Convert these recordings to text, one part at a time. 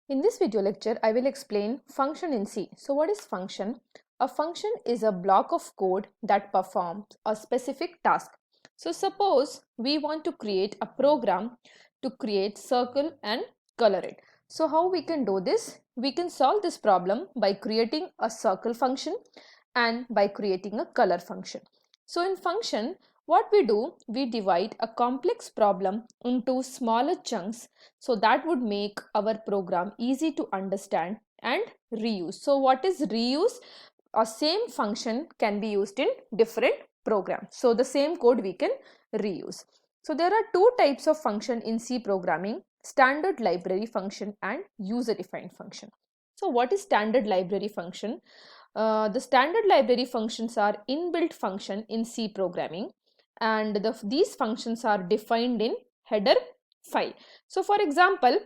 In this video lecture, I will explain function in C. So what is function? A function is a block of code that performs a specific task. So suppose we want to create a program to create circle and color it. So how we can do this? We can solve this problem by creating a circle function and by creating a color function. So in function, what we do, we divide a complex problem into smaller chunks, so that would make our program easy to understand and reuse. So what is reuse? A same function can be used in different programs. So the same code we can reuse. So there are two types of function in C programming: standard library function and user defined function. So what is standard library function? The standard library functions are inbuilt function in C programming, and these functions are defined in header file. So for example,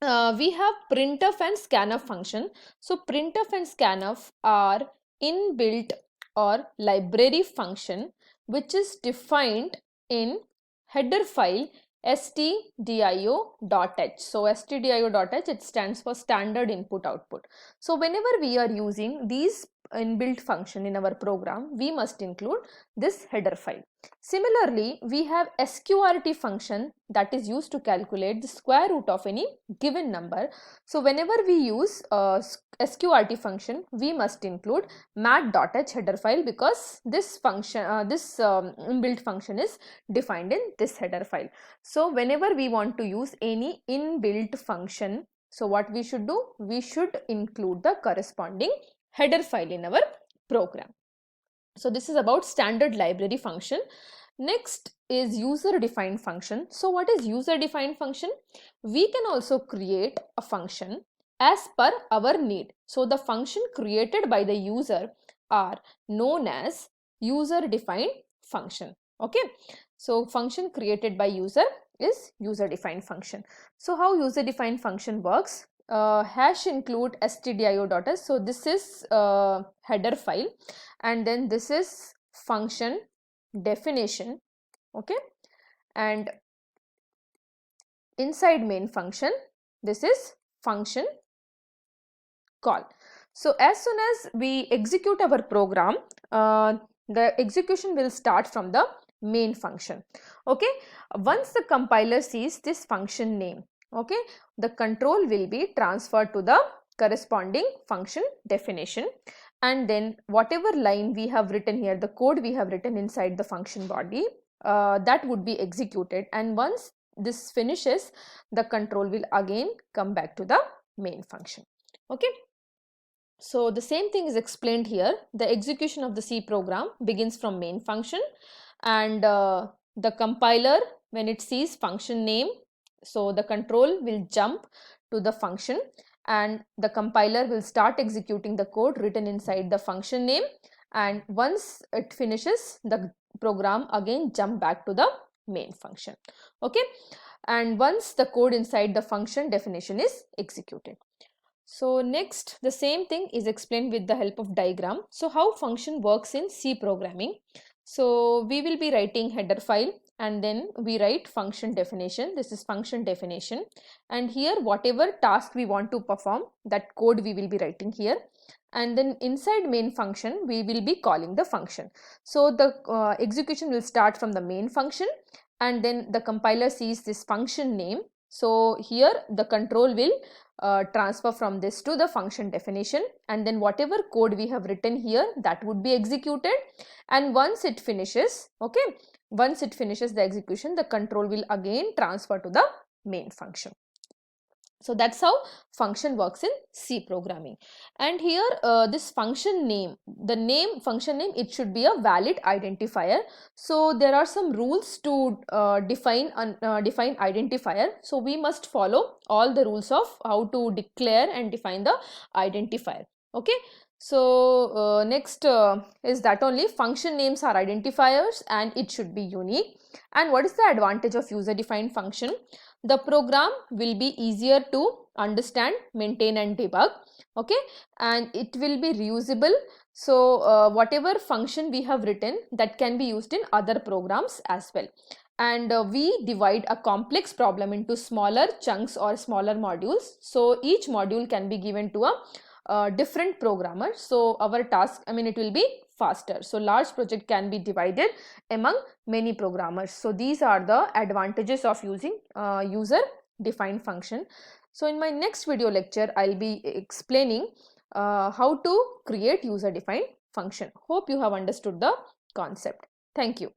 we have printf and scanf function. So printf and scanf are inbuilt or library function which is defined in header file stdio.h. So stdio.h, it stands for standard input output. So whenever we are using these inbuilt function in our program, we must include this header file. Similarly, we have sqrt function that is used to calculate the square root of any given number. So whenever we use sqrt function, we must include mat.h header file, because this function, inbuilt function is defined in this header file. So whenever we want to use any inbuilt function, so what we should do? We should include the corresponding header file in our program. So this is about standard library function. Next is user defined function. So what is user defined function? We can also create a function as per our need. So the function created by the user are known as user defined function. Okay. So function created by user is user defined function. So how user defined function works? Hash include stdio.h. So this is header file, and then this is function definition. Okay, and inside main function, this is function call. So as soon as we execute our program, the execution will start from the main function. Okay, once the compiler sees this function name, okay, the control will be transferred to the corresponding function definition, and then whatever line we have written here, the code we have written inside the function body, that would be executed, and once this finishes, the control will again come back to the main function. Okay, so the same thing is explained here. The execution of the C program begins from main function, and the compiler, when it sees function name, so the control will jump to the function, and the compiler will start executing the code written inside the function name, and once it finishes, the program again jump back to the main function. Okay, and once the code inside the function definition is executed. So next, the same thing is explained with the help of diagram. So how function works in C programming? So we will be writing header file, and then we write function definition. This is function definition, and here whatever task we want to perform, that code we will be writing here, and then inside main function we will be calling the function. So the execution will start from the main function, and then the compiler sees this function name. So here the control will transfer from this to the function definition, and then whatever code we have written here, that would be executed, and once it finishes, okay, once it finishes the execution, the control will again transfer to the main function. So that's how function works in C programming. And here this function name, the name, function name, it should be a valid identifier. So there are some rules to define identifier. So we must follow all the rules of how to declare and define the identifier. Okay. So next is that only function names are identifiers and it should be unique. And what is the advantage of user defined function? The program will be easier to understand, maintain and debug. Okay, and it will be reusable. So whatever function we have written, that can be used in other programs as well. and we divide a complex problem into smaller chunks or smaller modules. So each module can be given to a different programmer. So our task, it will be faster. So large project can be divided among many programmers. So these are the advantages of using user defined function. So in my next video lecture, I'll be explaining how to create user defined function. Hope you have understood the concept. Thank you.